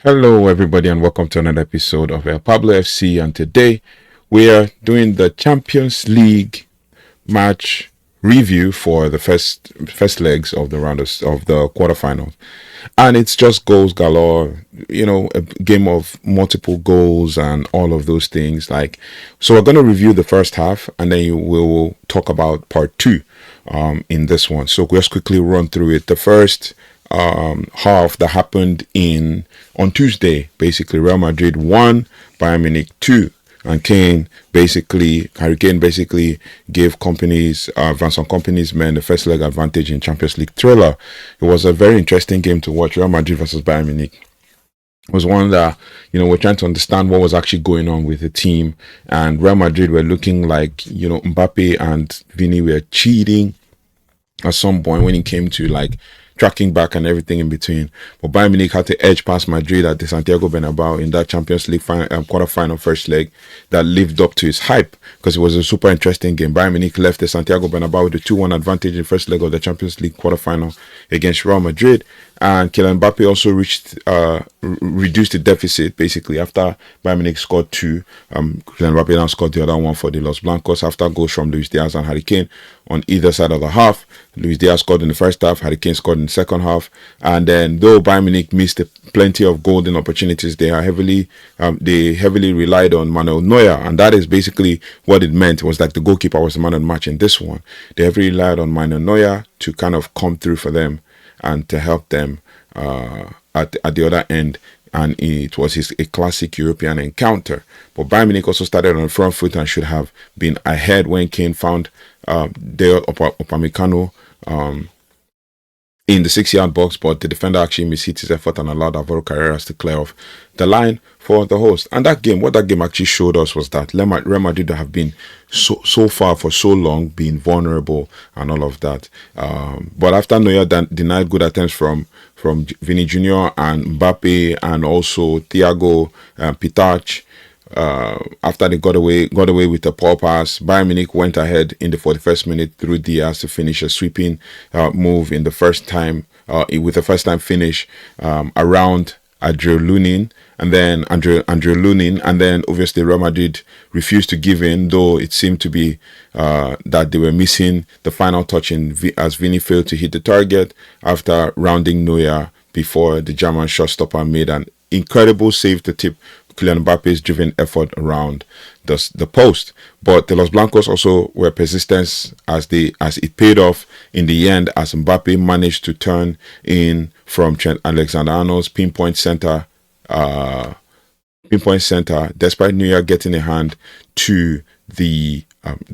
Hello, everybody, and welcome to another episode of elPablo FC. And today we are doing the Champions League match review for the first legs of the of the quarterfinals, and it's just goals galore. A game of multiple goals and all of those things. So we're going to review the first half, and then we will talk about part two in this one. So let's quickly run through it. The first half that happened on Tuesday. Basically, Real Madrid 1, Bayern Munich 2, and Harry Kane basically gave Vincent Kompany's men the first leg advantage in Champions League thriller. It was a very interesting game to watch. Real Madrid versus Bayern Munich was one that we're trying to understand what was actually going on with the team, and Real Madrid were looking like Mbappe and Vini were cheating at some point when it came to tracking back and everything in between. But Bayern Munich had to edge past Madrid at the Santiago Bernabeu in that Champions League quarterfinal first leg that lived up to its hype because it was a super interesting game. Bayern Munich left the Santiago Bernabeu with a 2-1 advantage in the first leg of the Champions League quarterfinal against Real Madrid. And Kylian Mbappe also reduced the deficit basically after Bayern Munich scored 2. Kylian Mbappe now scored the other one for the Los Blancos after goals from Luis Diaz and Harry Kane on either side of the half. Luis Diaz scored in the first half, Harry Kane scored in the second half. And then though Bayern Munich missed plenty of golden opportunities, they heavily relied on Manuel Neuer, and that is basically what it meant. It was like the goalkeeper was the man of the match in this one. They heavily relied on Manuel Neuer to kind of come through for them and to help them at the other end. And it was a classic European encounter. But Bayern Munich also started on the front foot and should have been ahead when Kane found Dayot Upamecano in the 6-yard box, but the defender actually mishit his effort and allowed Alvaro Carreras to clear off the line for the host. And what that game actually showed us was that Real Madrid have been so far for so long being vulnerable and all of that. But after Neuer denied good attempts from Vinicius Jr. and Mbappe and also Thiago Pitach, after they got away with the poor pass, Bayern Munich went ahead in the 41st minute through Diaz to finish a sweeping move in the first time finish around Andrew Lunin, and then obviously Real Madrid refused to give in, though it seemed to be that they were missing the final touch as Vini failed to hit the target after rounding Neuer before the German shotstopper made an incredible save to tip Kylian Mbappe's driven effort around the post. But the Los Blancos also were persistent as it paid off in the end, as Mbappe managed to turn in from Trent Alexander-Arnold's pinpoint center despite Neuer getting a hand to the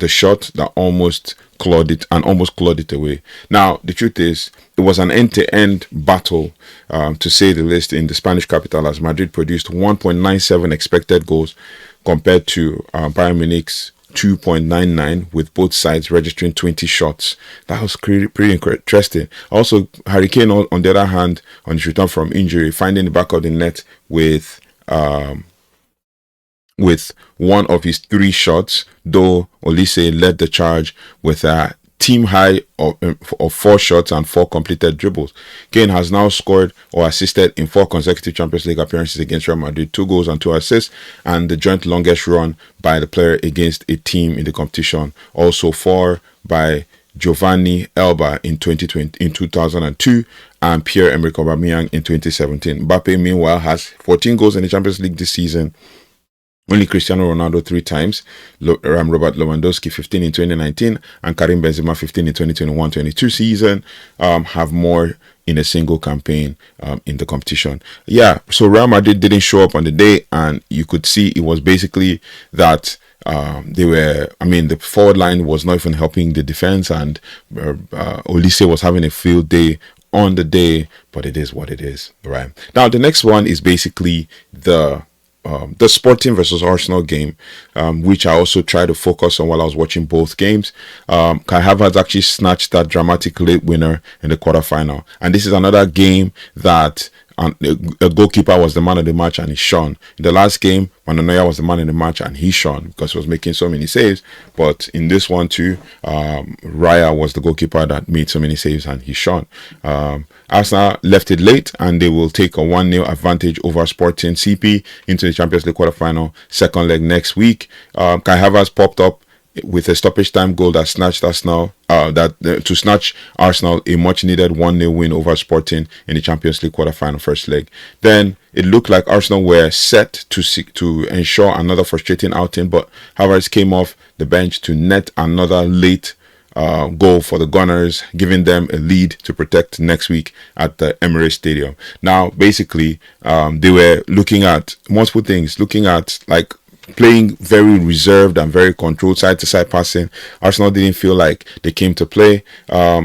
shot that almost clawed it away. Now, the truth is, it was an end-to-end battle, to say the least, in the Spanish capital, as Madrid produced 1.97 expected goals compared to Bayern Munich's 2.99, with both sides registering 20 shots. That was pretty interesting. Also, Harry Kane, on the other hand, on his return from injury, finding the back of the net with one of his 3 shots, though Olise led the charge with a team high of 4 shots and 4 completed dribbles. Kane has now scored or assisted in 4 consecutive Champions League appearances against Real Madrid, 2 goals and 2 assists, and the joint longest run by the player against a team in the competition. Also 4 by Giovanni Elba in 2002 and Pierre-Emerick Aubameyang in 2017. Mbappe, meanwhile, has 14 goals in the Champions League this season. Only Cristiano Ronaldo 3 times, Robert Lewandowski 15 in 2019, and Karim Benzema 15 in 2021-22 season have more in a single campaign in the competition. Yeah, so Real Madrid didn't show up on the day, and you could see it was basically that the forward line was not even helping the defense, and Olise was having a field day on the day, but it is what it is, right? Now, the next one is basically the Sporting versus Arsenal game, which I also tried to focus on while I was watching both games. Kai Havertz actually snatched that dramatic late winner in the quarterfinal, and this is another game that a goalkeeper was the man of the match and he shone. In the last game, Manuel Neuer was the man of the match and he shone because he was making so many saves. But in this one too, Raya was the goalkeeper that made so many saves and he shone. Arsenal left it late and they will take a 1-0 advantage over Sporting CP into the Champions League quarterfinal second leg next week. Kai Havertz popped up with a stoppage time goal that snatched Arsenal to snatch Arsenal a much needed 1-0 win over Sporting in the Champions League quarterfinal first leg. Then it looked like Arsenal were set to ensure another frustrating outing, but Havertz came off the bench to net another late goal for the Gunners, giving them a lead to protect next week at the Emirates Stadium. Now, basically, they were looking at multiple things, looking at like playing very reserved and very controlled side-to-side passing. Arsenal didn't feel like they came to play.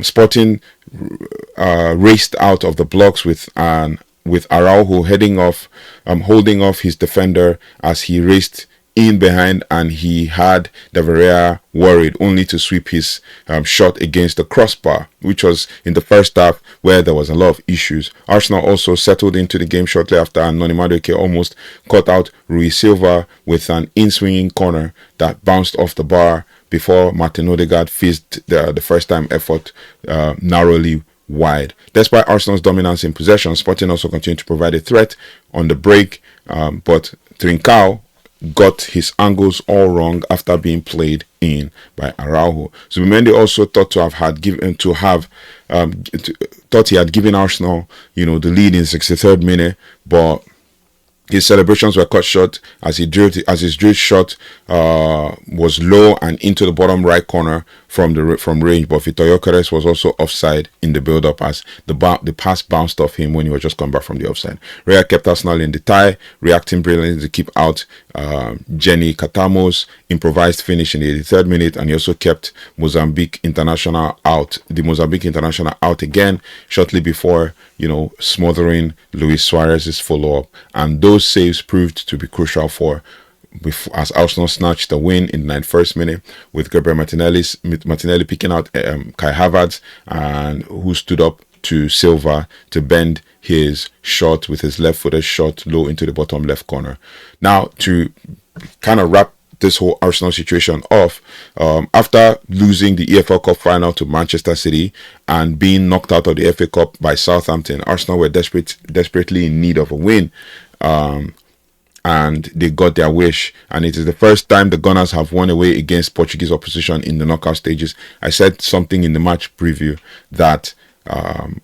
Sporting raced out of the blocks with Araujo heading off, holding off his defender as he raced in behind, and he had David Raya worried, only to sweep his shot against the crossbar, which was in the first half where there was a lot of issues. Arsenal also settled into the game shortly after, and Noni Madueke almost caught out Rui Silva with an in-swinging corner that bounced off the bar before Martin Odegaard fizzed the first-time effort narrowly wide. Despite Arsenal's dominance in possession, Sporting also continued to provide a threat on the break, but Trincao got his angles all wrong after being played in by Araujo. Zubimendi also thought he had given Arsenal, the lead in 63rd minute, but his celebrations were cut short as his drilled shot was low and into the bottom right corner from range. But Viktor Gyokeres was also offside in the build-up as the pass bounced off him when he was just coming back from the offside. Raya kept Arsenal in the tie, reacting brilliantly to keep out Jenny Katamo's improvised finish in the 83rd minute, and he also kept the Mozambique international out again shortly before smothering Luis Suarez's follow-up. And those saves proved to be crucial as Arsenal snatched the win in the 91st minute, with Gabriel Martinelli picking out Kai Havertz, and who stood up to Silva to bend his shot with his left-footed shot low into the bottom left corner. Now, to kind of wrap this whole Arsenal situation off, after losing the EFL Cup final to Manchester City and being knocked out of the FA Cup by Southampton, Arsenal were desperately in need of a win, and they got their wish. And it is the first time the Gunners have won away against Portuguese opposition in the knockout stages. I said something in the match preview that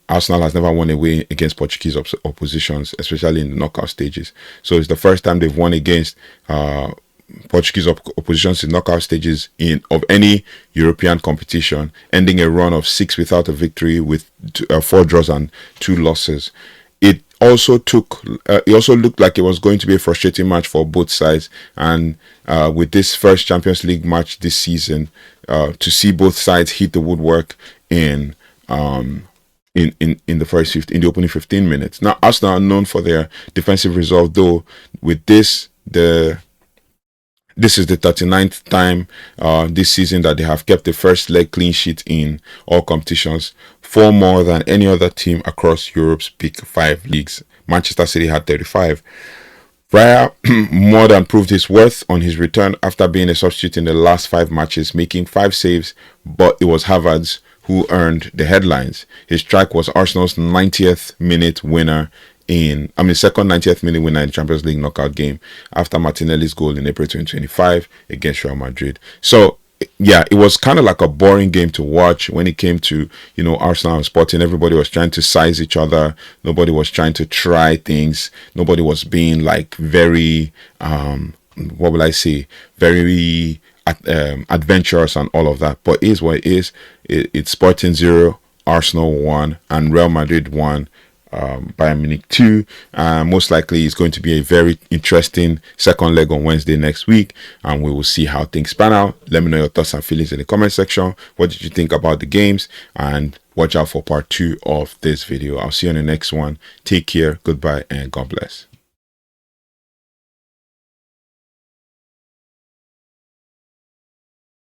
Arsenal has never won away against Portuguese oppositions, especially in the knockout stages. So it's the first time they've won against Portuguese oppositions in knockout stages of any European competition, ending a run of 6 without a victory, with 4 draws and 2 losses. It also looked like it was going to be a frustrating match for both sides, and with this first Champions League match this season, to see both sides hit the woodwork in the opening 15 minutes. Now, Arsenal are known for their defensive resolve, though. With this is the 39th time this season that they have kept the first leg clean sheet in all competitions, 4 more than any other team across Europe's Big 5 leagues. Manchester City had 35. Raya more than proved his worth on his return after being a substitute in the last 5 matches, making 5 saves, but it was Havertz who earned the headlines. His strike was Arsenal's 90th minute winner second 90th minute winner in the Champions League knockout game after Martinelli's goal in April 2025 against Real Madrid. So, yeah, it was kind of like a boring game to watch when it came to, Arsenal and Sporting. Everybody was trying to size each other. Nobody was trying to try things. Nobody was being like very, very adventurous and all of that. But it is what it is. It's Sporting 0, Arsenal 1, and Real Madrid 1. Bayern Munich 2. Most likely it's going to be a very interesting second leg on Wednesday next week, and we will see how things pan out. Let me know your thoughts and feelings in the comment section. What did you think about the games? And watch out for part 2 of this video. I'll see you on the next one. Take care, goodbye, and God bless.